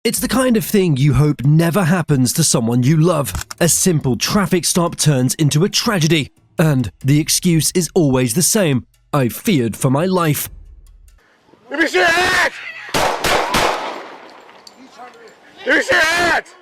It's the kind of thing you hope never happens to someone you love. A simple traffic stop turns into a tragedy, and the excuse is always the same: I feared for my life. Let me see your hands! Let me see your hands!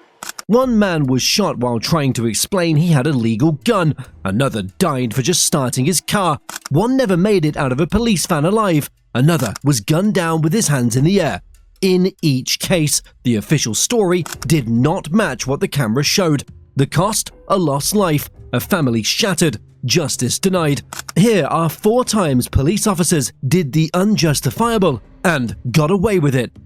One man was shot while trying to explain he had a legal gun. Another died for just starting his car. One never made it out of a police van alive. Another was gunned down with his hands in the air. In each case, the official story did not match what the camera showed. The cost? A lost life. A family shattered. Justice denied. Here are 4 times police officers did the unjustifiable and got away with it.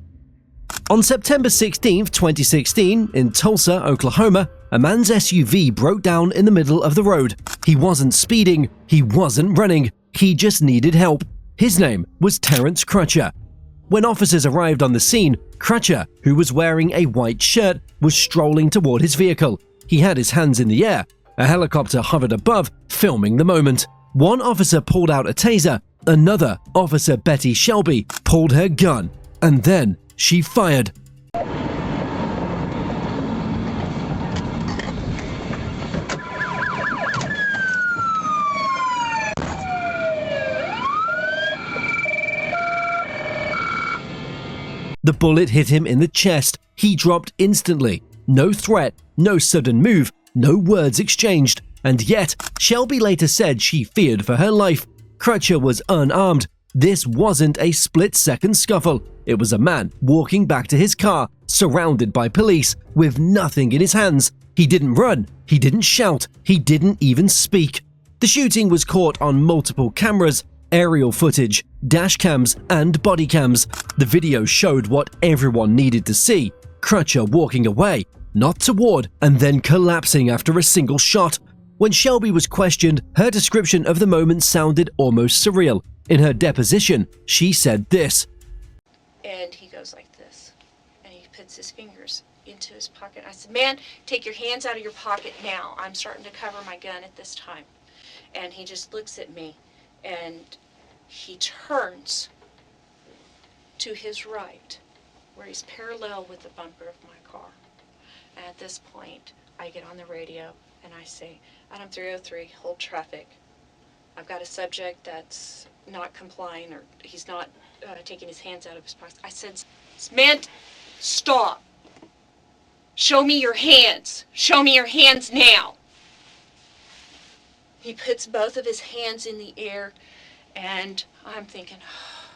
On September 16, 2016, in Tulsa, Oklahoma, a man's SUV broke down in the middle of the road. He wasn't speeding, he wasn't running, he just needed help. His name was Terrence Crutcher. When officers arrived on the scene, Crutcher, who was wearing a white shirt, was strolling toward his vehicle. He had his hands in the air. A helicopter hovered above, filming the moment. One officer pulled out a taser. Another, Officer Betty Shelby, pulled her gun. And then she fired. The bullet hit him in the chest. He dropped instantly. No threat, no sudden move, no words exchanged. And yet, Shelby later said she feared for her life. Crutcher was unarmed. This wasn't a split-second scuffle. It was a man walking back to his car, surrounded by police, with nothing in his hands. He didn't run, he didn't shout, he didn't even speak. The shooting was caught on multiple cameras, aerial footage, dash cams, and body cams. The video showed what everyone needed to see: Crutcher walking away, not toward, and then collapsing after a single shot. When Shelby was questioned, her description of the moment sounded almost surreal. In her deposition, she said this. And he goes like this, and he puts his fingers into his pocket. I said, man, take your hands out of your pocket now. I'm starting to cover my gun at this time. And he just looks at me, and he turns to his right, where he's parallel with the bumper of my car. And at this point, I get on the radio, and I say, Adam 303, hold traffic. I've got a subject that's not complying, or he's not taking his hands out of his pocket. I said, man, stop. Show me your hands. Show me your hands now. He puts both of his hands in the air, and I'm thinking, oh,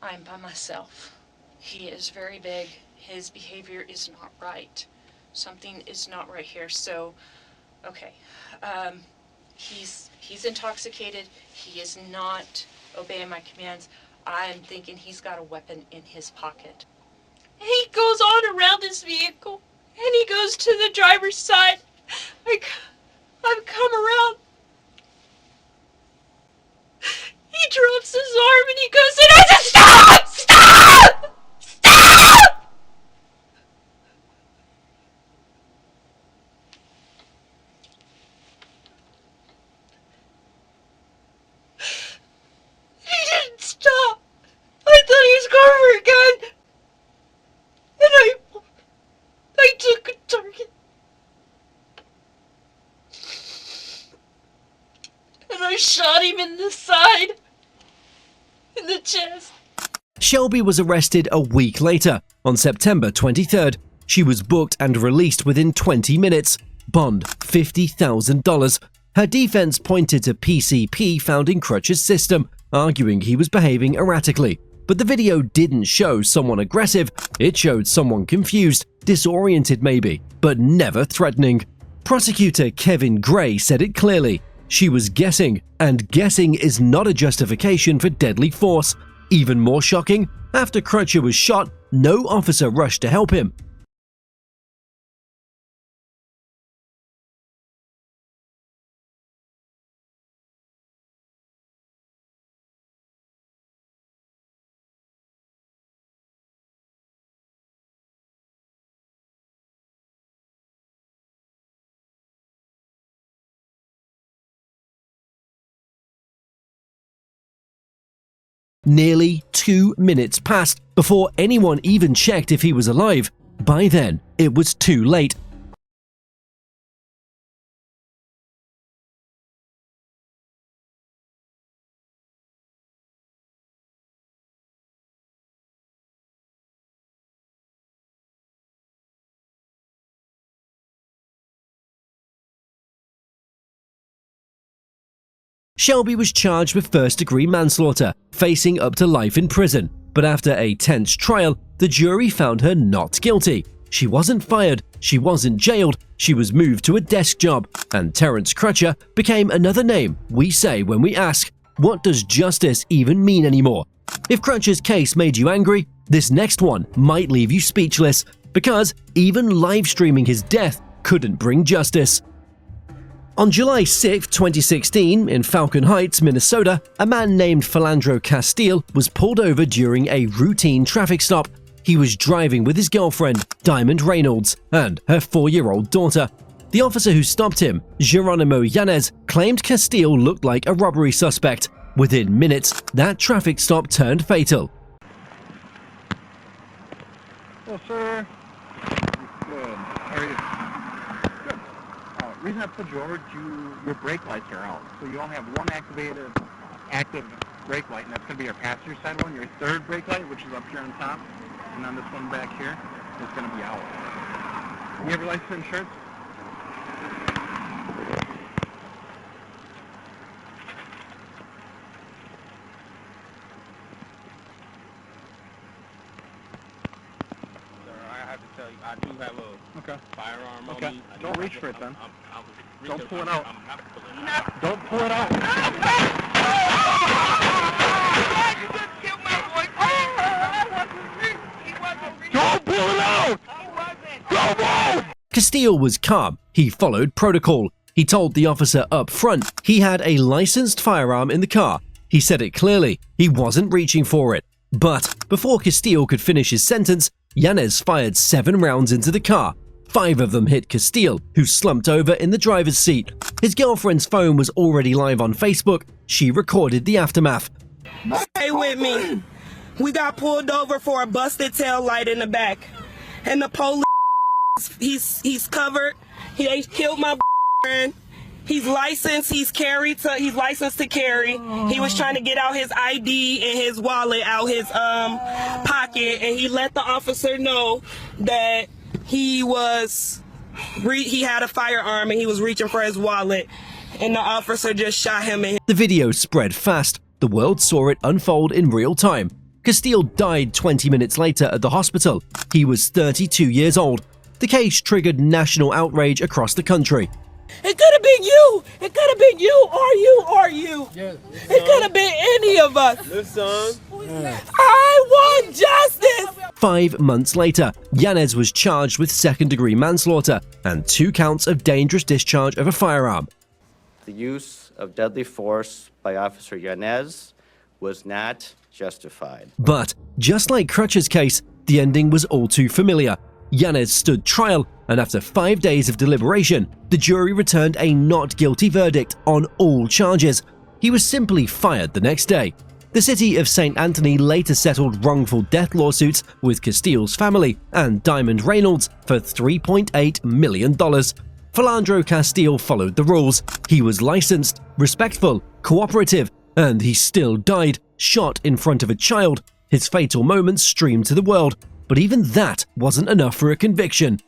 I'm by myself. He is very big. His behavior is not right. Something is not right here. So, okay. He's intoxicated. He is not obeying my commands. I'm thinking he's got a weapon in his pocket. And he goes on around his vehicle, and he goes to the driver's side. I've come around. He drops his arm, and he goes, and I said, stop! Stop! Stop! He didn't stop. I thought he was going for a gun. And I took a target. And I shot him in the side. In the chest. Shelby was arrested a week later, on September 23rd. She was booked and released within 20 minutes. Bond, $50,000. Her defense pointed to PCP found in Crutcher's system, arguing he was behaving erratically. But the video didn't show someone aggressive, it showed someone confused, disoriented maybe, but never threatening. Prosecutor Kevin Gray said it clearly. She was guessing, and guessing is not a justification for deadly force. Even more shocking, after Crutcher was shot, no officer rushed to help him. Nearly 2 minutes passed before anyone even checked if he was alive. By then, it was too late. Shelby was charged with first-degree manslaughter, facing up to life in prison. But after a tense trial, the jury found her not guilty. She wasn't fired, she wasn't jailed, she was moved to a desk job. And Terrence Crutcher became another name we say when we ask, what does justice even mean anymore? If Crutcher's case made you angry, this next one might leave you speechless, because even live streaming his death couldn't bring justice. On July 6, 2016, in Falcon Heights, Minnesota, a man named Philandro Castile was pulled over during a routine traffic stop. He was driving with his girlfriend, Diamond Reynolds, and her 4-year-old daughter. The officer who stopped him, Geronimo Yanez, claimed Castile looked like a robbery suspect. Within minutes, that traffic stop turned fatal. Well, sir. Good. How are you? Good. The reason I pulled you over, your brake lights are out. So you only have one active brake light, and that's going to be your passenger side one. Your third brake light, which is up here on top, and then this one back here, is going to be out. You have your license and insurance? I do have a firearm on me. Don't reach for it then. Don't pull it out. Don't pull it out. Don't pull it out! Don't move! Castile was calm. He followed protocol. He told the officer up front he had a licensed firearm in the car. He said it clearly. He wasn't reaching for it. But before Castile could finish his sentence, Yanez fired 7 rounds into the car. 5 of them hit Castile, who slumped over in the driver's seat. His girlfriend's phone was already live on Facebook. She recorded the aftermath. Stay with me. We got pulled over for a busted tail light in the back. And the police, he's covered. He killed my friend. He's licensed. He's licensed to carry. He was trying to get out his ID and his wallet out his pocket, and he let the officer know that he had a firearm and he was reaching for his wallet, and the officer just shot him. The video spread fast. The world saw it unfold in real time. Castile died 20 minutes later at the hospital. He was 32 years old. The case triggered national outrage across the country. It could have been you. It could have been you or you or you. Yes, it could have been any of us. Listen. I want justice. 5 months later, Yanez was charged with second-degree manslaughter and 2 counts of dangerous discharge of a firearm. The use of deadly force by Officer Yanez was not justified. But just like Crutcher's case, the ending was all too familiar. Yanez stood trial, and after 5 days of deliberation, the jury returned a not guilty verdict on all charges. He was simply fired the next day. The city of St. Anthony later settled wrongful death lawsuits with Castile's family and Diamond Reynolds for $3.8 million. Philandro Castile followed the rules. He was licensed, respectful, cooperative, and he still died, shot in front of a child. His fatal moments streamed to the world. But even that wasn't enough for a conviction.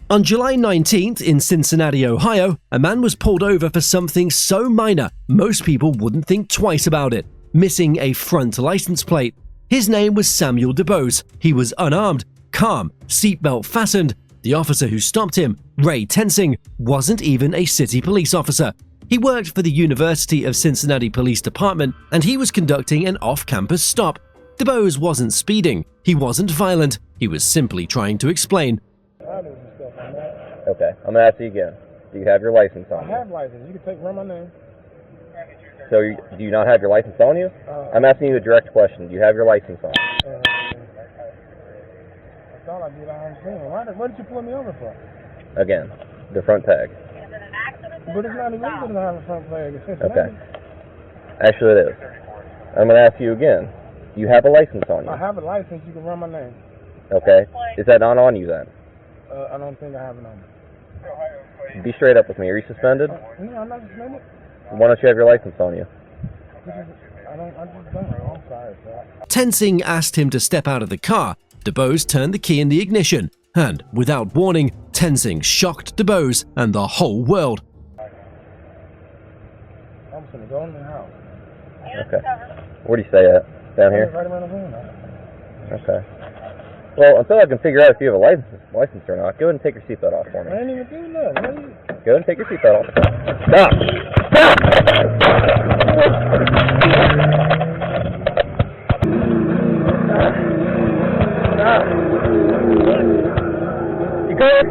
On July 19th in Cincinnati, Ohio, a man was pulled over for something so minor most people wouldn't think twice about it: missing a front license plate. His name was Samuel DuBose. He was unarmed, calm, seatbelt fastened. The officer who stopped him, Ray Tensing, wasn't even a city police officer. He worked for the University of Cincinnati Police Department, and he was conducting an off-campus stop. DuBose wasn't speeding, he wasn't violent, he was simply trying to explain. Okay, I'm going to ask you again. Do you have your license on you? I have license. You can run my name. So do you not have your license on you? I'm asking you a direct question. Do you have your license on? That's all I did. I understand. What did you pull me over for? Again, the front tag. But it's not illegal to have a front flag. Okay. Actually, it is. I'm going to ask you again. Do you have a license on you? I have a license. You can run my name. Okay. Is that not on you then? I don't think I have it on me. Be straight up with me. Are you suspended? No, I'm not suspended. Why don't you have your license on you? I just don't. I'm sorry, sir. Tenzing asked him to step out of the car. DuBose turned the key in the ignition, and without warning, Tenzing shocked DuBose and the whole world. I'm just gonna go in the house. Okay. Where do you stay at? Down here? Right around the corner. Okay. Well, until I can figure out if you have a license or not, go ahead and take your seatbelt off for me. I didn't even do nothing. Go ahead and take your seatbelt off. Stop! Stop! Stop! You good?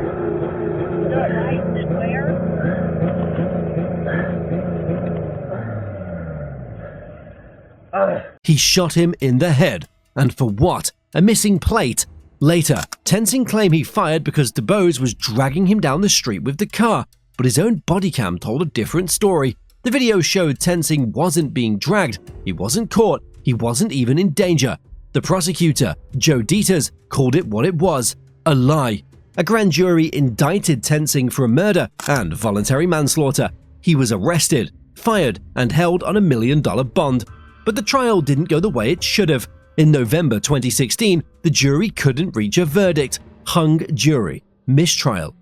He shot him in the head. And for what? A missing plate. Later, Tenzing claimed he fired because DuBose was dragging him down the street with the car, but his own body cam told a different story. The video showed Tenzing wasn't being dragged, he wasn't caught, he wasn't even in danger. The prosecutor, Joe Dieters, called it what it was, a lie. A grand jury indicted Tenzing for murder and voluntary manslaughter. He was arrested, fired, and held on $1 million bond. But the trial didn't go the way it should have. In November 2016, the jury couldn't reach a verdict. Hung jury. Mistrial.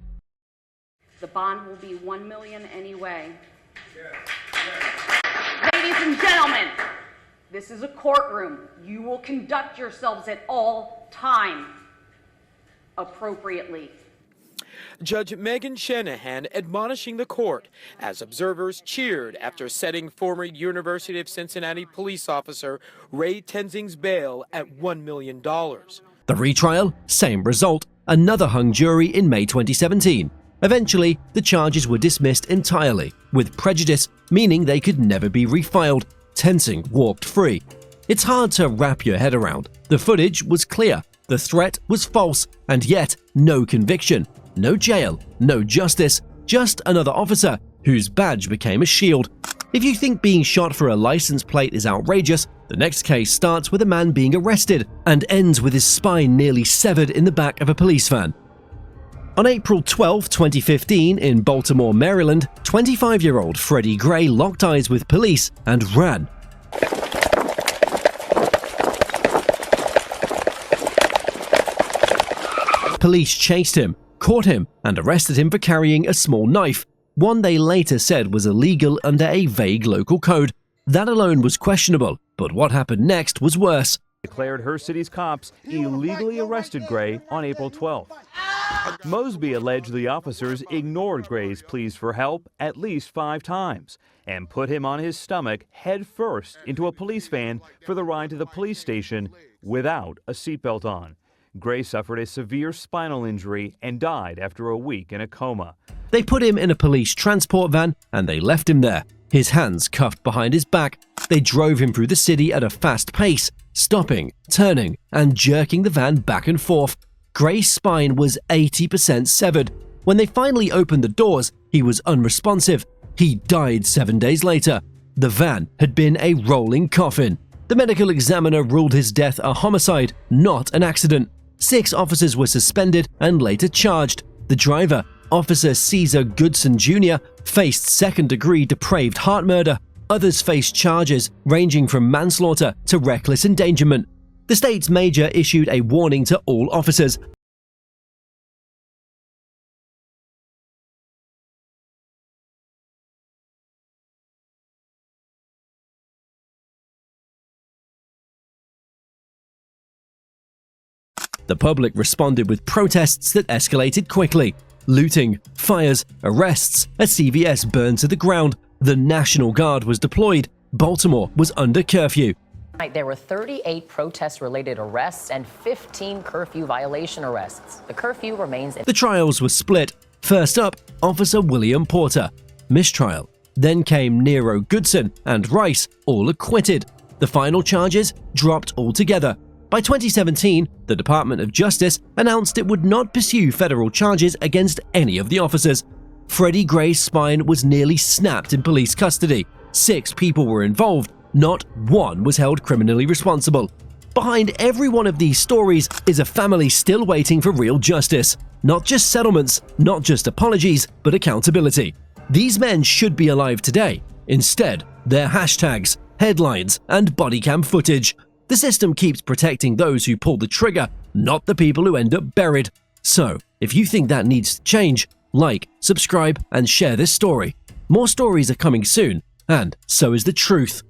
The bond will be $1 million anyway. Ladies and gentlemen, this is a courtroom. You will conduct yourselves at all times appropriately. Judge Megan Shanahan admonishing the court as observers cheered after setting former University of Cincinnati police officer Ray Tenzing's bail at $1 million. The retrial? Same result. Another hung jury in May 2017. Eventually, the charges were dismissed entirely, with prejudice, meaning they could never be refiled. Tenzing walked free. It's hard to wrap your head around. The footage was clear. The threat was false, and yet no conviction. No jail, no justice, just another officer whose badge became a shield. If you think being shot for a license plate is outrageous, the next case starts with a man being arrested and ends with his spine nearly severed in the back of a police van. On April 12, 2015, in Baltimore, Maryland, 25-year-old Freddie Gray locked eyes with police and ran. Police chased him, caught him, and arrested him for carrying a small knife, one they later said was illegal under a vague local code. That alone was questionable, but what happened next was worse. Declared her city's cops illegally arrested Gray on April 12th. Mosby alleged the officers ignored Gray's pleas for help at least 5 times and put him on his stomach head first into a police van for the ride to the police station without a seatbelt on. Gray suffered a severe spinal injury and died after a week in a coma. They put him in a police transport van and they left him there, his hands cuffed behind his back. They drove him through the city at a fast pace, stopping, turning, and jerking the van back and forth. Gray's spine was 80% severed. When they finally opened the doors, he was unresponsive. He died 7 days later. The van had been a rolling coffin. The medical examiner ruled his death a homicide, not an accident. 6 officers were suspended and later charged. The driver, Officer Caesar Goodson Jr., faced second-degree depraved heart murder. Others faced charges ranging from manslaughter to reckless endangerment. The state's major issued a warning to all officers. The public responded with protests that escalated quickly. Looting, fires, arrests, a CVS burned to the ground. The National Guard was deployed. Baltimore was under curfew. There were 38 protest-related arrests and 15 curfew violation arrests. The curfew remains in. The trials were split. First up, Officer William Porter. Mistrial. Then came Nero Goodson and Rice, all acquitted. The final charges dropped altogether. By 2017, the Department of Justice announced it would not pursue federal charges against any of the officers. Freddie Gray's spine was nearly snapped in police custody. 6 people were involved, not one was held criminally responsible. Behind every one of these stories is a family still waiting for real justice. Not just settlements, not just apologies, but accountability. These men should be alive today. Instead, they're hashtags, headlines, and body cam footage. The system keeps protecting those who pull the trigger, not the people who end up buried. So, if you think that needs to change, like, subscribe, and share this story. More stories are coming soon, and so is the truth.